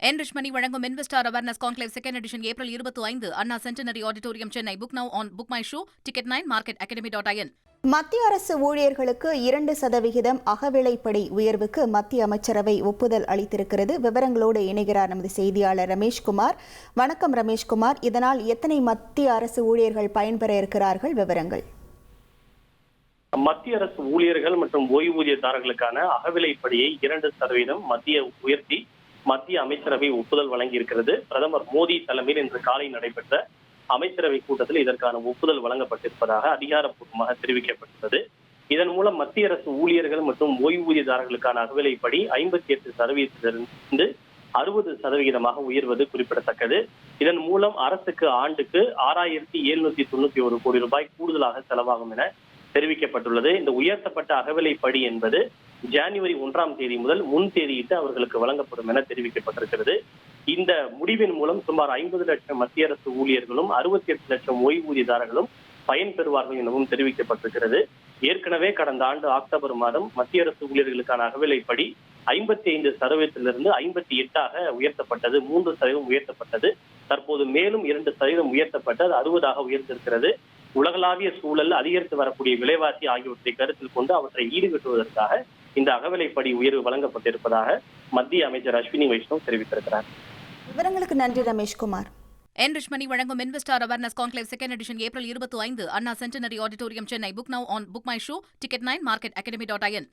Enrich money வழங்கும் investor awareness conclave second edition April 25 Anna centenary auditorium Chennai. Book now on book my show ticket 9 market academy.in. மத்திய அரசு ஊழியர்களுக்கு 2% அகவிலைப்படி உயர்வுக்கு மத்திய அமைச்சரவை ஒப்புதல் அளித்திருக்கிறது. விவரங்களோடு இணைகிறார் நமது செய்தியாளர் ரமேஷ்குமார். வணக்கம் ரமேஷ்குமார். இதனால் எத்தனை மத்திய அரசு ஊழியர்கள் பயன்பெற இருக்கிறார்கள்? விவரங்கள். மத்திய அரசு ஊழியர்கள் மற்றும் ஓய்வூதியதாரர்களுக்கான அகவிலைப்படியை 2% மத்திய அமைச்சரவை ஒப்புதல் வழங்கியிருக்கிறது. பிரதமர் மோடி தலைமையில் இன்று காலை நடைபெற்ற அமைச்சரவை கூட்டத்தில் இதற்கான ஒப்புதல் வழங்கப்பட்டிருப்பதாக அதிகாரப்பூர்வமாக தெரிவிக்கப்பட்டுள்ளது. இதன் மூலம் மத்திய அரசு ஊழியர்கள் மற்றும் ஓய்வூதியதாரர்களுக்கான அகவிலைப்படி 58% 60% உயர்வது குறிப்பிடத்தக்கது. இதன் மூலம் அரசுக்கு ஆண்டுக்கு 6791 கோடி ரூபாய் கூடுதலாக செலவாகும் என தெரிவிக்கப்பட்டுள்ளது. இந்த உயர்த்தப்பட்ட அகவிலைப்படி என்பது ஜனவரி 1ஆம் தேதி முதல் முன் தேதியிட்டு அவர்களுக்கு வழங்கப்படும் என தெரிவிக்கப்பட்டிருக்கிறது. இந்த முடிவின் மூலம் சுமார் 50 லட்சம் மத்திய அரசு ஊழியர்களும் 68 லட்சம் ஓய்வூதியதாரர்களும் பயன்பெறுவார்கள் எனவும் தெரிவிக்கப்பட்டிருக்கிறது. ஏற்கனவே கடந்த ஆண்டு அக்டோபர் மாதம் மத்திய அரசு ஊழியர்களுக்கான அகவிலைப்படி 55% 58 உயர்த்தப்பட்டது. 3% உயர்த்தப்பட்டது. தற்போது மேலும் 2% உயர்த்தப்பட்டு 60 உயர்ந்திருக்கிறது. உலகளாவிய சூழல், அதிகரித்து வரக்கூடிய விலைவாசி ஆகியவற்றை கருத்தில் கொண்டு அவற்றை ஈடுகட்டுவதற்காக இந்த அகவிலைப்படி உயர்வு வழங்கப்பட்டிருப்பதாக மத்திய அமைச்சர் அஸ்வினி வைஷ்ணவ் தெரிவித்திருக்கிறார். விவரங்களுக்கு நன்றி ரமேஷ்குமார். என்ரிச் மணி வழங்கும் investor awareness conclave second edition April 25 Anna centenary auditorium Chennai. Book now on book my show ticket 9 market academy.in.